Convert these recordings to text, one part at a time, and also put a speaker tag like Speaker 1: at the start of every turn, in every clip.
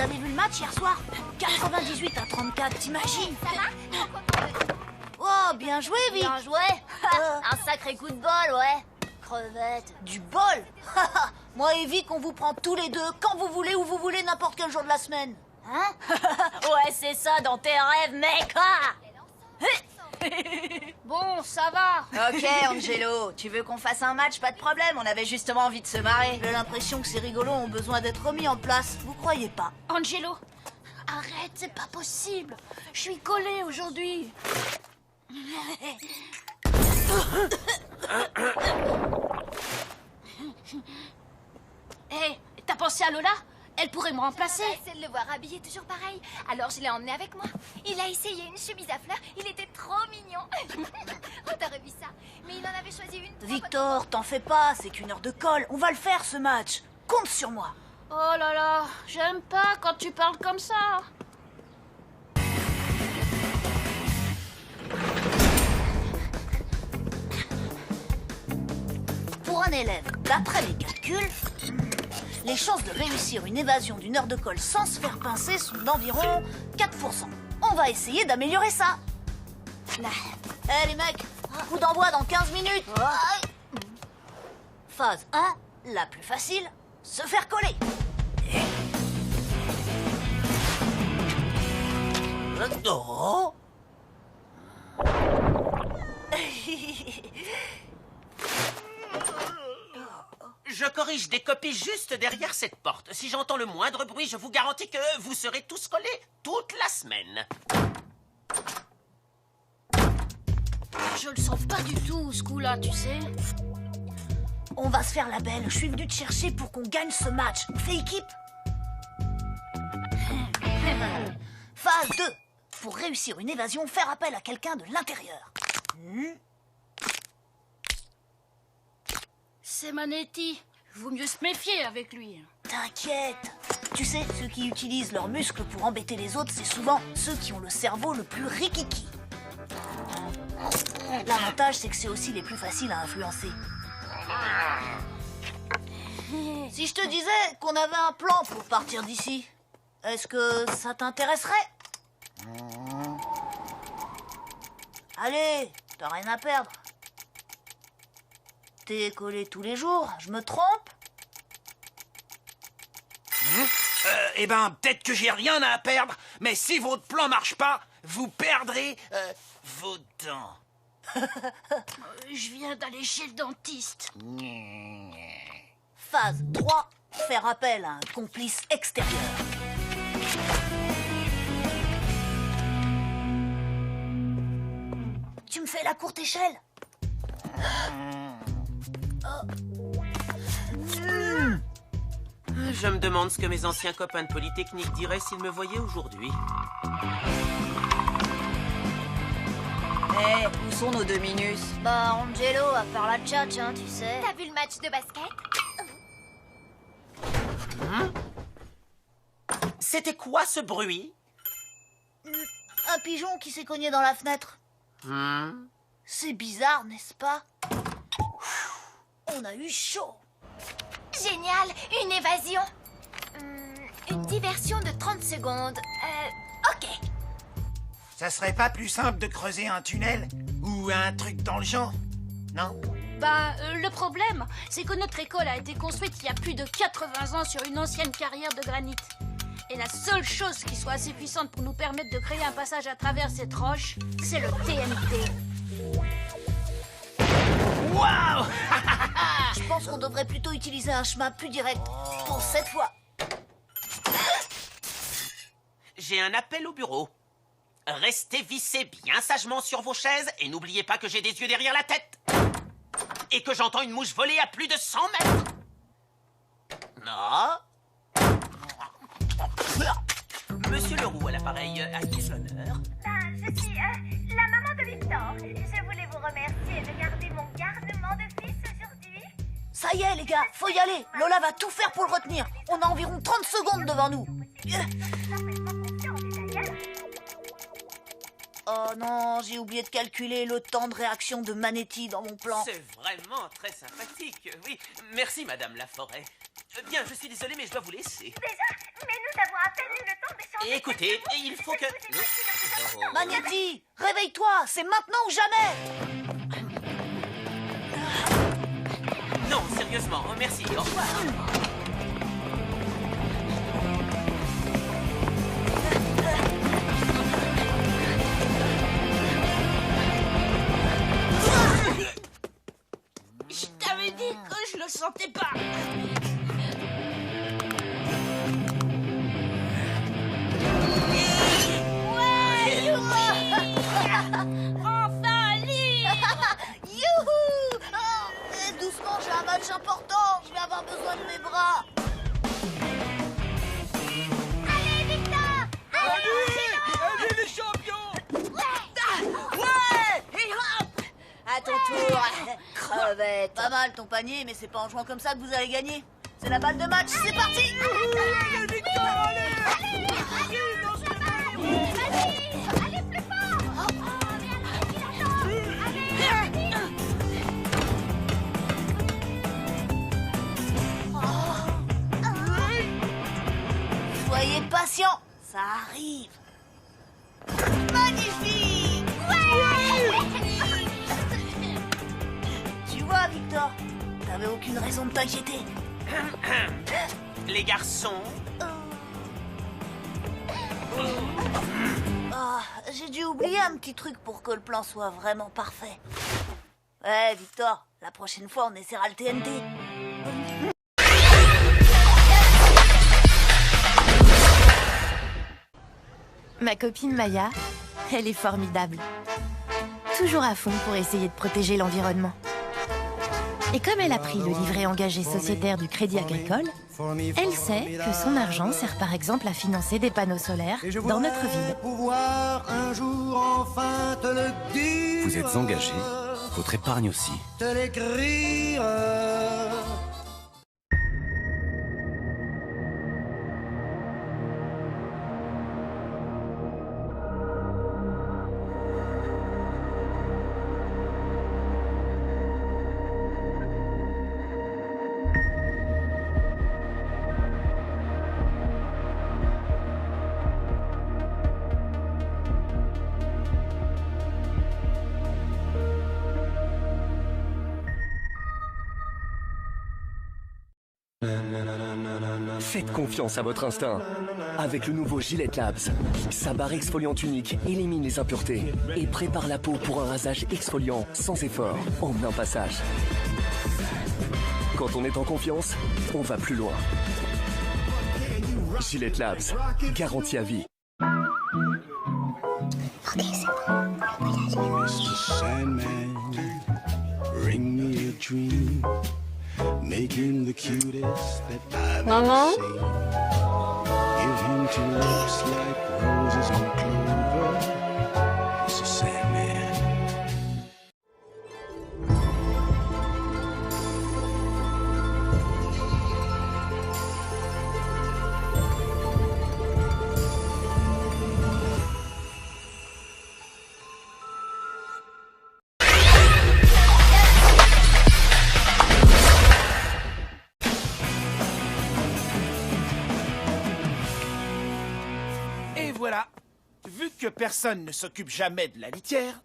Speaker 1: avez vu le match hier soir? 98-34, t'imagines?
Speaker 2: Ça va?
Speaker 1: Oh, bien joué, Vic.
Speaker 2: Bien joué. Un sacré coup de bol, ouais. Crevette.
Speaker 1: Du bol. Moi et Vic, on vous prend tous les deux, quand vous voulez, où vous voulez, n'importe quel jour de la semaine.
Speaker 2: Hein? Ouais, c'est ça dans tes rêves, mec.
Speaker 3: Bon, ça va.
Speaker 4: Ok, Angelo, tu veux qu'on fasse un match? Pas de problème, on avait justement envie de se marrer.
Speaker 1: J'ai l'impression que ces rigolos ont besoin d'être remis en place. Vous croyez pas?
Speaker 3: Angelo, arrête, c'est pas possible. Je suis collée aujourd'hui. Hé, t'as pensé à Lola? Elle pourrait me remplacer.
Speaker 2: C'est de le voir habillé toujours pareil. Alors je l'ai emmené avec moi. Il a essayé une chemise à fleurs. Il était trop mignon. Oh, t'aurais vu ça. Mais il en avait choisi une.
Speaker 1: Victor, t'en fais pas, c'est qu'une heure de colle. On va le faire, ce match. Compte sur moi.
Speaker 3: Oh là là, j'aime pas quand tu parles comme ça.
Speaker 1: Pour un élève, d'après mes calculs, les chances de réussir une évasion d'une heure de colle sans se faire pincer sont d'environ 4%. On va essayer d'améliorer ça. Eh les mecs, coup d'envoi dans 15 minutes. Aïe. Phase 1, la plus facile, se faire coller. Oh.
Speaker 5: Je corrige des copies juste derrière cette porte. Si j'entends le moindre bruit, je vous garantis que vous serez tous collés toute la semaine.
Speaker 3: Je le sens pas du tout, ce coup-là, tu sais.
Speaker 1: On va se faire la belle. Je suis venu te chercher pour qu'on gagne ce match. On fait équipe. Phase 2. Pour réussir une évasion, faire appel à quelqu'un de l'intérieur.
Speaker 3: C'est Manetti. Vaut mieux se méfier avec lui.
Speaker 1: T'inquiète. Tu sais, ceux qui utilisent leurs muscles pour embêter les autres, c'est souvent ceux qui ont le cerveau le plus rikiki. L'avantage, c'est que c'est aussi les plus faciles à influencer. Si je te disais qu'on avait un plan pour partir d'ici, est-ce que ça t'intéresserait? Allez, t'as rien à perdre. T'es collé tous les jours, je me trompe?
Speaker 6: Eh ben, peut-être que j'ai rien à perdre, mais si votre plan marche pas, vous perdrez vos dents.
Speaker 3: Je viens d'aller chez le dentiste.
Speaker 1: Phase 3, faire appel à un complice extérieur. Tu me fais la courte échelle?
Speaker 5: Je me demande ce que mes anciens copains de Polytechnique diraient s'ils me voyaient aujourd'hui.
Speaker 4: Eh, où sont nos 2 minus?
Speaker 2: Bah, Angelo va faire la tchatch, hein, tu sais. T'as vu le match de basket?
Speaker 5: C'était quoi ce bruit?
Speaker 1: Un pigeon qui s'est cogné dans la fenêtre. C'est bizarre, n'est-ce pas? On a eu chaud.
Speaker 2: Génial, une évasion. Une diversion de 30 secondes. Ok.
Speaker 6: Ça serait pas plus simple de creuser un tunnel ou un truc dans le genre? Non?
Speaker 3: Bah, le problème, c'est que notre école a été construite il y a plus de 80 ans sur une ancienne carrière de granit. Et la seule chose qui soit assez puissante pour nous permettre de créer un passage à travers cette roche, c'est le TNT.
Speaker 6: Waouh!
Speaker 1: Je pense qu'on devrait plutôt utiliser un chemin plus direct pour cette fois.
Speaker 5: J'ai un appel au bureau. Restez vissés bien sagement sur vos chaises et n'oubliez pas que j'ai des yeux derrière la tête. Et que j'entends une mouche voler à plus de 100 mètres. Non. Monsieur Leroux à l'appareil, à qui l'honneur?
Speaker 2: Je suis la maman de Victor. Je voulais vous remercier de garder mon garnement de fils aujourd'hui.
Speaker 1: Ça y est, les gars, faut y aller. Lola va tout faire pour le retenir. On a environ 30 secondes devant nous. Oh non, j'ai oublié de calculer le temps de réaction de Manetti dans mon plan.
Speaker 5: C'est vraiment très sympathique, oui. Merci, Madame Laforêt. Bien, je suis désolé, mais je dois vous laisser.
Speaker 2: Déjà, mais nous avons à peine eu le temps d'échanger.
Speaker 5: Et écoutez, il faut que...
Speaker 1: Magnetti, réveille-toi, c'est maintenant ou jamais.
Speaker 5: Non, sérieusement, merci, au revoir.
Speaker 3: Je t'avais dit que je le sentais pas. Enfin, libre.
Speaker 1: Youhou! Doucement, j'ai un match important. Je vais avoir besoin de mes bras.
Speaker 2: Allez, Victor!
Speaker 6: Allez les champions!
Speaker 1: Ouais! Et hop! À ton tour. Crevette. Pas mal ton panier, mais c'est pas en jouant comme ça que vous allez gagner. C'est la balle de match, c'est parti!
Speaker 2: Allez, plus fort! Oh, mais alors, qui l'attend? Allez,
Speaker 1: Soyez patient, ça arrive. Magnifique! Tu vois, Victor, t'avais aucune raison de t'inquiéter.
Speaker 5: Les garçons,
Speaker 1: Ah, j'ai dû oublier un petit truc pour que le plan soit vraiment parfait. Ouais, Victor, la prochaine fois, on essaiera le TNT.
Speaker 7: Ma copine Maya, elle est formidable. Toujours à fond pour essayer de protéger l'environnement. Et comme elle a pris le livret engagé sociétaire du Crédit Agricole, elle sait que son argent sert par exemple à financer des panneaux solaires dans notre ville.
Speaker 8: Pouvoir un jour enfin te le dire.
Speaker 9: Vous êtes engagé, votre épargne aussi.
Speaker 8: Te l'écrire.
Speaker 10: Faites confiance à votre instinct. Avec le nouveau Gillette Labs, sa barre exfoliante unique élimine les impuretés et prépare la peau pour un rasage exfoliant sans effort, en un passage. Quand on est en confiance, on va plus loin. Gillette Labs, garantie à vie.
Speaker 8: Mr. Sandman, bring me a dream. Make him the cutest that I've ever seen. Give him two lips like roses on clover. Mr. Sandman.
Speaker 6: Et voilà. Vu que personne ne s'occupe jamais de la litière,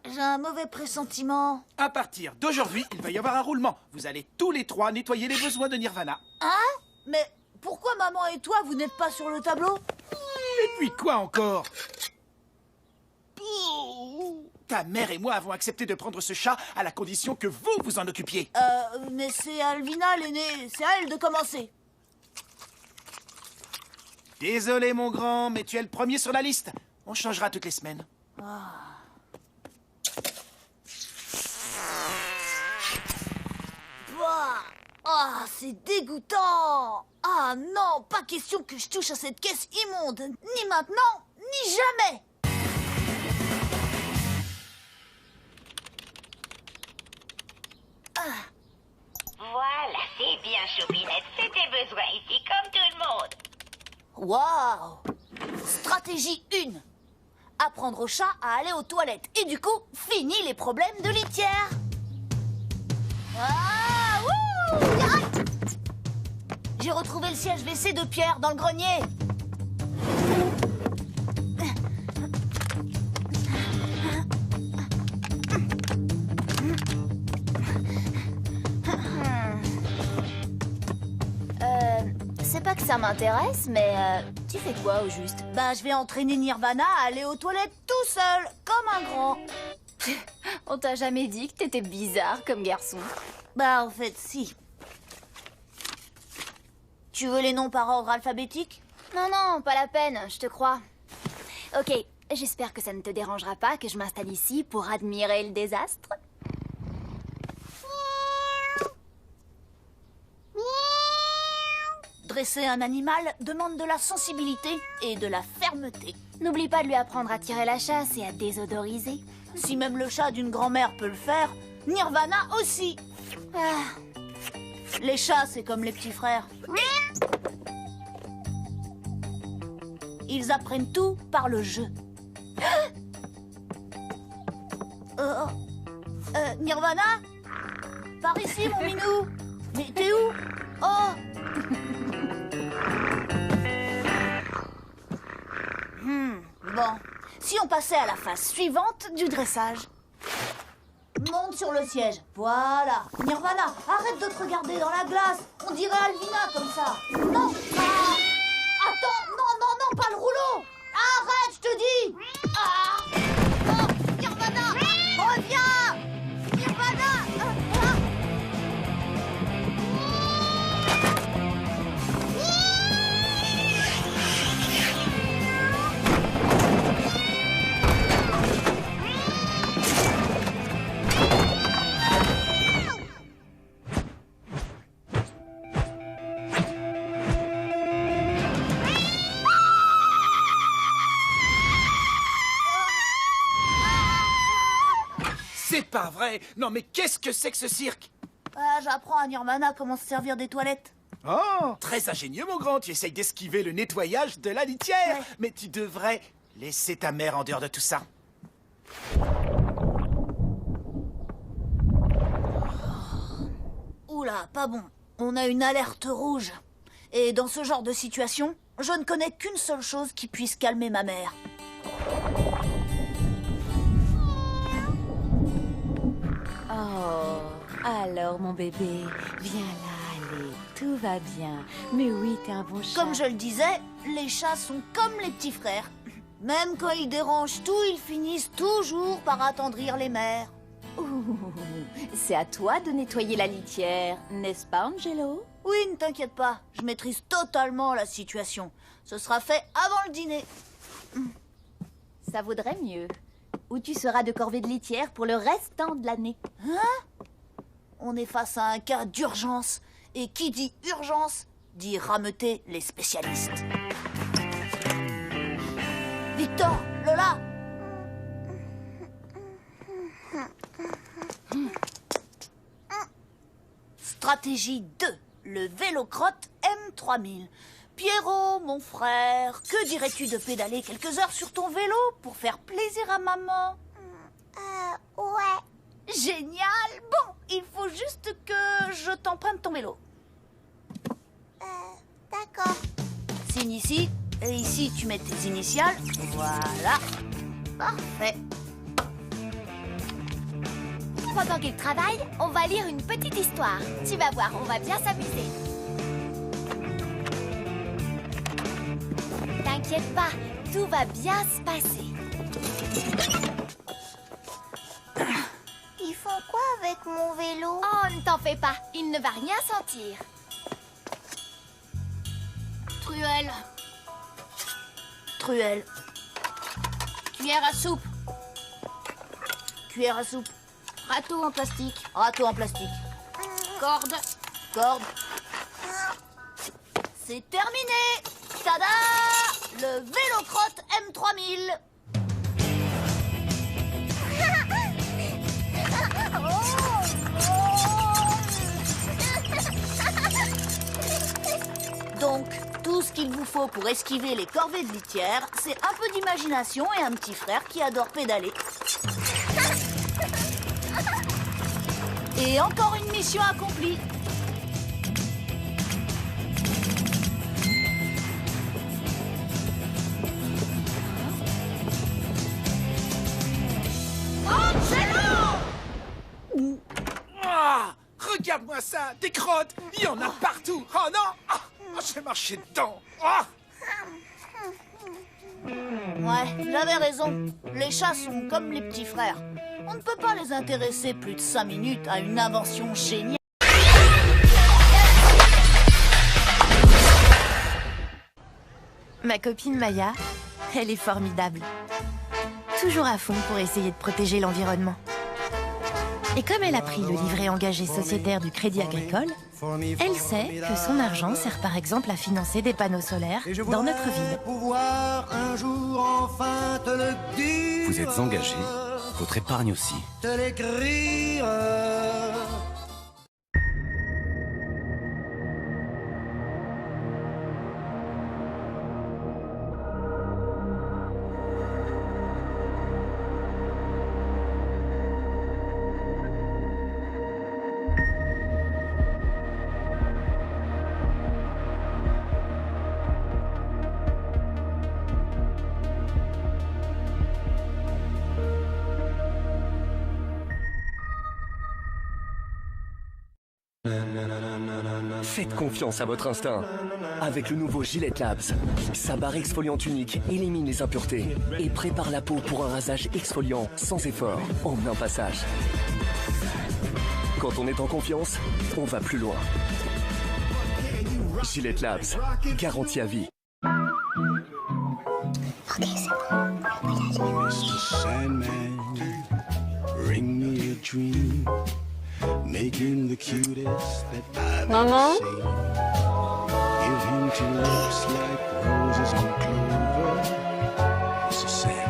Speaker 1: J'ai un mauvais pressentiment.
Speaker 6: à partir d'aujourd'hui, il va y avoir un roulement. Vous allez tous les trois nettoyer les besoins de Nirvana.
Speaker 1: Hein? Mais pourquoi maman et toi, vous n'êtes pas sur le tableau?
Speaker 6: Et puis quoi encore? Ta mère et moi avons accepté de prendre ce chat à la condition que vous vous en occupiez.
Speaker 1: Mais c'est Alvina l'aînée, c'est à elle de commencer.
Speaker 6: Désolé mon grand, mais tu es le premier sur la liste. On changera toutes les semaines.
Speaker 1: Ah, c'est dégoûtant! Ah non, pas question que je touche à cette caisse immonde, ni maintenant, ni jamais!
Speaker 11: Voilà, c'est bien, Choupinette. C'est tes besoins ici, comme tout le monde.
Speaker 1: Waouh! Stratégie 1. Apprendre au chat à aller aux toilettes. Et du coup, fini les problèmes de litière. Ah, wouh! Arrête! J'ai retrouvé le siège WC de Pierre dans le grenier.
Speaker 2: C'est pas que ça m'intéresse, mais tu fais quoi au juste?
Speaker 1: Bah, je vais entraîner Nirvana à aller aux toilettes tout seul, comme un grand.
Speaker 2: On t'a jamais dit que t'étais bizarre comme garçon?
Speaker 1: Bah, en fait, si. Tu veux les noms par ordre alphabétique?
Speaker 2: Non, non, pas la peine, je te crois. Ok, j'espère que ça ne te dérangera pas que je m'installe ici pour admirer le désastre.
Speaker 1: Dresser un animal demande de la sensibilité et de la fermeté.
Speaker 2: N'oublie pas de lui apprendre à tirer la chasse et à désodoriser.
Speaker 1: Si même le chat d'une grand-mère peut le faire, Nirvana aussi. Les chats, c'est comme les petits frères. Ils apprennent tout par le jeu. Nirvana? Par ici, mon minou. Mais t'es où? Oh. Bon, si on passait à la phase suivante du dressage. Monte sur le siège. Voilà. Nirvana, arrête de te regarder dans la glace. On dirait Alvina comme ça. Non. Ah. Attends, non, pas le rouleau. Arrête, je te dis. Oh, Nirvana, reviens. Nirvana.
Speaker 6: C'est pas vrai. Non, mais qu'est-ce que c'est que ce cirque?
Speaker 1: J'apprends à Nirvana comment se servir des toilettes.
Speaker 6: Oh, très ingénieux, mon grand. Tu essayes d'esquiver le nettoyage de la litière.
Speaker 1: Ouais.
Speaker 6: Mais tu devrais laisser ta mère en dehors de tout ça.
Speaker 1: Oula, pas bon. On a une alerte rouge. Et dans ce genre de situation, je ne connais qu'une seule chose qui puisse calmer ma mère.
Speaker 12: Oh, alors mon bébé, viens là, allez, tout va bien. Mais oui, t'es un bon chat.
Speaker 1: Comme je le disais, les chats sont comme les petits frères. Même quand ils dérangent tout, ils finissent toujours par attendrir les mères.
Speaker 12: Ouh, c'est à toi de nettoyer la litière, n'est-ce pas, Angelo?
Speaker 1: Oui, ne t'inquiète pas, je maîtrise totalement la situation. Ce sera fait avant le dîner.
Speaker 12: Ça vaudrait mieux. Ou tu seras de corvée de litière pour le restant de l'année.
Speaker 1: Hein? On est face à un cas d'urgence. Et qui dit urgence, dit rameuter les spécialistes. Victor, Lola! Stratégie 2, le vélocrotte M3000. Pierrot, mon frère, que dirais-tu de pédaler quelques heures sur ton vélo pour faire plaisir à maman?
Speaker 2: Ouais.
Speaker 1: Génial! Bon, il faut juste que je t'emprunte ton vélo.
Speaker 2: D'accord.
Speaker 1: Signe ici, et ici tu mets tes initiales. Voilà. Parfait.
Speaker 2: Pendant qu'il travaille, on va lire une petite histoire. Tu vas voir, on va bien s'amuser. T'inquiète pas, tout va bien se passer.
Speaker 13: Ils font quoi avec mon vélo?
Speaker 2: Oh, ne t'en fais pas, il ne va rien sentir.
Speaker 3: Truelle.
Speaker 1: Truelle.
Speaker 3: Cuillère à soupe.
Speaker 1: Cuillère à soupe.
Speaker 3: Râteau en plastique.
Speaker 1: Râteau en plastique.
Speaker 3: Corde.
Speaker 1: Corde. C'est terminé! Tada! Le vélocrotte M3000. Donc, tout ce qu'il vous faut pour esquiver les corvées de litière, c'est un peu d'imagination et un petit frère qui adore pédaler. Et encore une mission accomplie.
Speaker 6: pas ça. Des crottes, il y en a partout. Oh non, j'ai marché dedans.
Speaker 1: Ouais, j'avais raison. Les chats sont comme les petits frères. On ne peut pas les intéresser plus de 5 minutes à une invention géniale.
Speaker 7: Ma copine Maya, elle est formidable. Toujours à fond pour essayer de protéger l'environnement. Et comme elle a pris le livret engagé sociétaire du Crédit Agricole, elle sait que son argent sert par exemple à financer des panneaux solaires dans notre ville.
Speaker 9: Vous êtes engagé, votre épargne aussi.
Speaker 10: Faites confiance à votre instinct. Avec le nouveau Gillette Labs, sa barre exfoliante unique élimine les impuretés et prépare la peau pour un rasage exfoliant sans effort, en un passage. Quand on est en confiance, on va plus loin. Gillette Labs, garantie à vie.
Speaker 8: Mr. Sandman, bring me a dream, making the cutest that I've ever seen. Give him 2 lips like roses on clover. Mr. Sandman.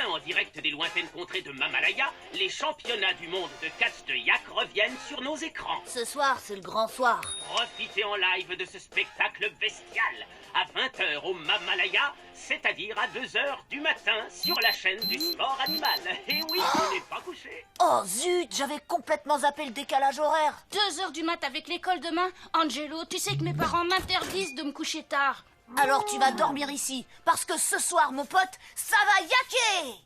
Speaker 5: En direct des lointaines contrées de Mamalaya, les championnats du monde de catch de yak reviennent sur nos écrans.
Speaker 1: Ce soir, c'est le grand soir.
Speaker 5: Profitez en live de ce spectacle bestial à 20h au Mamalaya, c'est-à-dire à 2h du matin sur la chaîne du sport animal. Et oui, on n'est pas couché.
Speaker 1: Oh zut, j'avais complètement zappé le décalage horaire.
Speaker 3: 2h du mat avec l'école demain. Angelo, tu sais que mes parents m'interdisent de me coucher tard.
Speaker 1: Alors tu vas dormir ici, parce que ce soir, mon pote, ça va yaquer.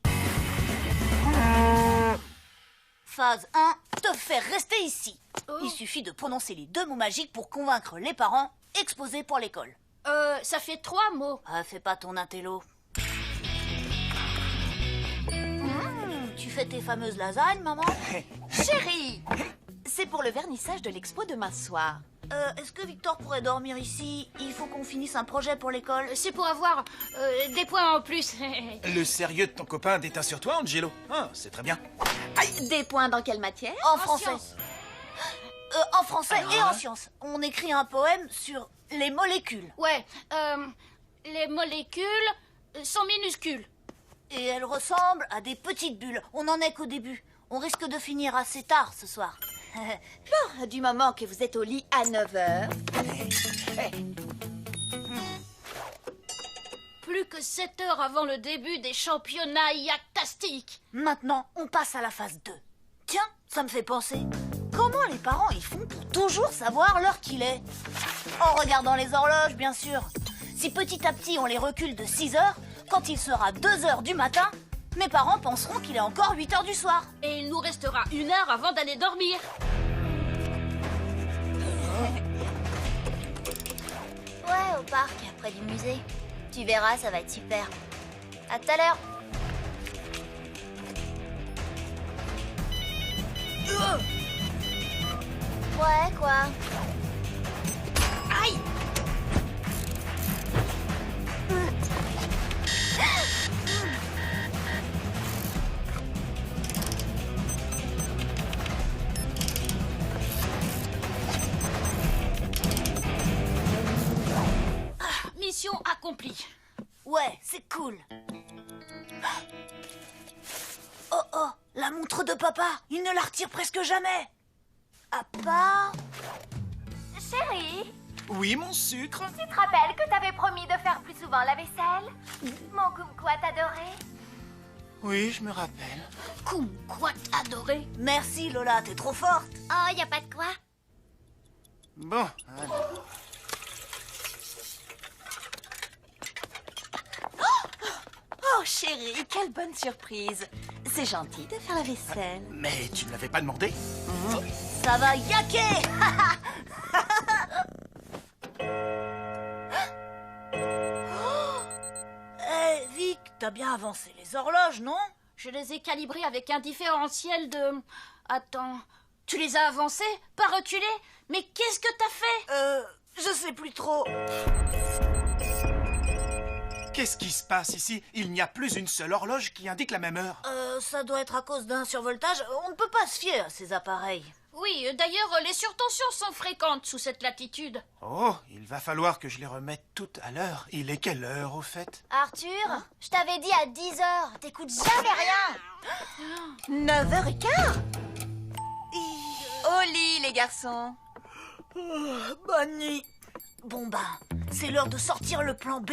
Speaker 1: Phase 1, te faire rester ici. Il suffit de prononcer les 2 mots magiques pour convaincre les parents exposés pour l'école.
Speaker 3: Ça fait 3 mots.
Speaker 1: Ah, fais pas ton intello. Tu fais tes fameuses lasagnes, maman?
Speaker 12: Chérie, c'est pour le vernissage de l'expo demain soir.
Speaker 1: Est-ce que Victor pourrait dormir ici? Il faut qu'on finisse un projet pour l'école.
Speaker 3: C'est pour avoir des points en plus.
Speaker 6: Le sérieux de ton copain déteint sur toi, Angelo. Ah, c'est très bien.
Speaker 12: Des points dans quelle matière?
Speaker 1: En français. En français et en sciences. On écrit un poème sur les molécules.
Speaker 3: Ouais, les molécules sont minuscules.
Speaker 1: Et elles ressemblent à des petites bulles. On n'en est qu'au début. On risque de finir assez tard ce soir.
Speaker 12: Bon, du moment que vous êtes au lit à 9h.
Speaker 3: Plus que 7 heures avant le début des championnats yaktastiques.
Speaker 1: Maintenant, on passe à la phase 2. Tiens, ça me fait penser. Comment les parents y font pour toujours savoir l'heure qu'il est? En regardant les horloges, bien sûr. Si petit à petit on les recule de 6 heures, quand il sera 2 heures du matin, mes parents penseront qu'il est encore 8 heures du soir.
Speaker 3: Et il nous restera 1 heure avant d'aller dormir.
Speaker 13: Ouais, au parc, près du musée. Tu verras, ça va être super. À tout à l'heure. Ouais, quoi?
Speaker 1: Aïe!
Speaker 3: Mission accomplie.
Speaker 1: Ouais, c'est cool. Oh oh, la montre de papa, il ne la retire presque jamais. À part...
Speaker 2: Chérie,
Speaker 6: Oui, mon sucre.
Speaker 2: tu te rappelles que t'avais promis de faire plus souvent la vaisselle? Mon kumquat adoré.
Speaker 6: Oui, je me rappelle.
Speaker 3: Kumquat adoré.
Speaker 1: Merci Lola, t'es trop forte.
Speaker 13: Oh, y a pas de quoi.
Speaker 6: Bon, alors...
Speaker 4: Oh, chérie, quelle bonne surprise. C'est gentil de faire la vaisselle.
Speaker 6: Mais tu ne l'avais pas demandé?
Speaker 1: Ça va yaquer. Eh, Vic, t'as bien avancé les horloges, non?
Speaker 3: Je les ai calibrés avec un différentiel de... Attends, tu les as avancés, pas reculés? Mais qu'est-ce que t'as fait?
Speaker 1: Je sais plus trop.
Speaker 6: Qu'est-ce qui se passe ici? Il n'y a plus une seule horloge qui indique la même heure.
Speaker 1: Ça doit être à cause d'un survoltage. On ne peut pas se fier à ces appareils.
Speaker 3: Oui, d'ailleurs, les surtensions sont fréquentes sous cette latitude.
Speaker 6: Oh, il va falloir que je les remette toutes à l'heure. Il est quelle heure, au fait?
Speaker 13: Arthur, je t'avais dit à 10h. T'écoutes jamais rien.
Speaker 4: 9h15. Au lit, les garçons.
Speaker 1: Bonne nuit. Bon bah, c'est l'heure de sortir le plan B.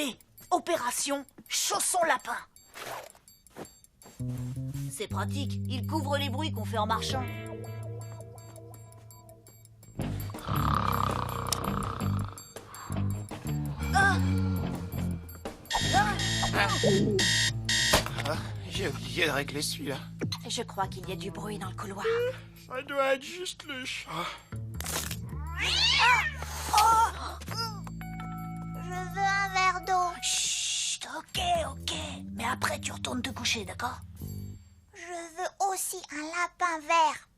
Speaker 1: Opération Chausson Lapin. C'est pratique, il couvre les bruits qu'on fait en marchant.
Speaker 6: J'ai oublié de régler celui-là.
Speaker 4: Je crois qu'il y a du bruit dans le couloir.
Speaker 6: Ça doit être juste le chat.
Speaker 13: Je veux un verre d'eau.
Speaker 1: Chut, ok. Mais après, tu retournes te coucher, d'accord?
Speaker 13: Je veux aussi un lapin vert.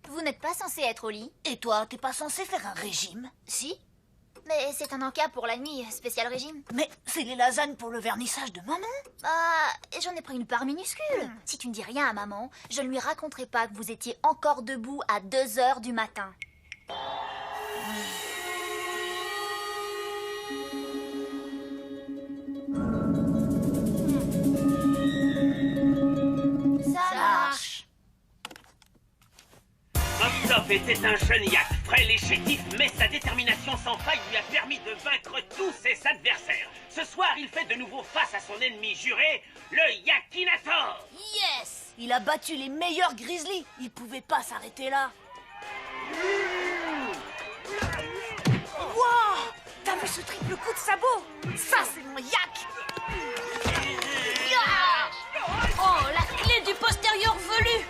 Speaker 13: Vous n'êtes pas censé être au lit?
Speaker 1: Et toi, t'es pas censé faire un régime?
Speaker 13: Si. Mais c'est un encas pour la nuit, spécial régime.
Speaker 1: Mais c'est les lasagnes pour le vernissage de maman.
Speaker 13: J'en ai pris une part minuscule. Si tu ne dis rien à maman, je ne lui raconterai pas que vous étiez encore debout à 2h du matin. Ça marche.
Speaker 5: Christophe était un jeune yak, frêle et chétif, mais sa détermination sans faille lui a permis de vaincre tous ses adversaires. Ce soir, il fait de nouveau face à son ennemi juré, le Yakinator.
Speaker 1: Yes! Il a battu les meilleurs grizzlies. Il pouvait pas s'arrêter là. Wow! T'as vu ce triple coup de sabot? Ça, c'est mon yak!
Speaker 3: Oh, la clé du postérieur velu.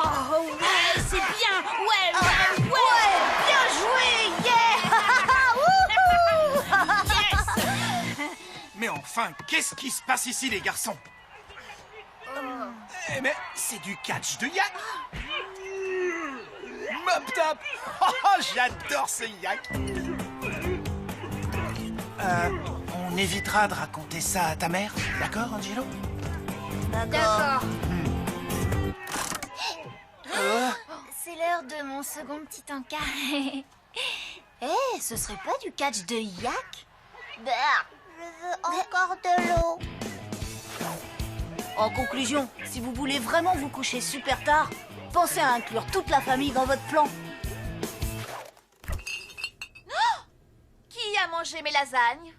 Speaker 3: Oh, ouais, c'est bien. Ouais.
Speaker 1: Bien joué! Yeah!
Speaker 6: Mais enfin, qu'est-ce qui se passe ici, les garçons? Eh mais c'est du catch de yak. Mop top. Oh, j'adore ce yak. On évitera de raconter ça à ta mère, d'accord, Angelo?
Speaker 13: D'accord. C'est l'heure de mon second petit encas. Ce serait pas du catch de yak? Je veux encore de l'eau.
Speaker 1: En conclusion, si vous voulez vraiment vous coucher super tard, pensez à inclure toute la famille dans votre plan.
Speaker 2: Qui a mangé mes lasagnes?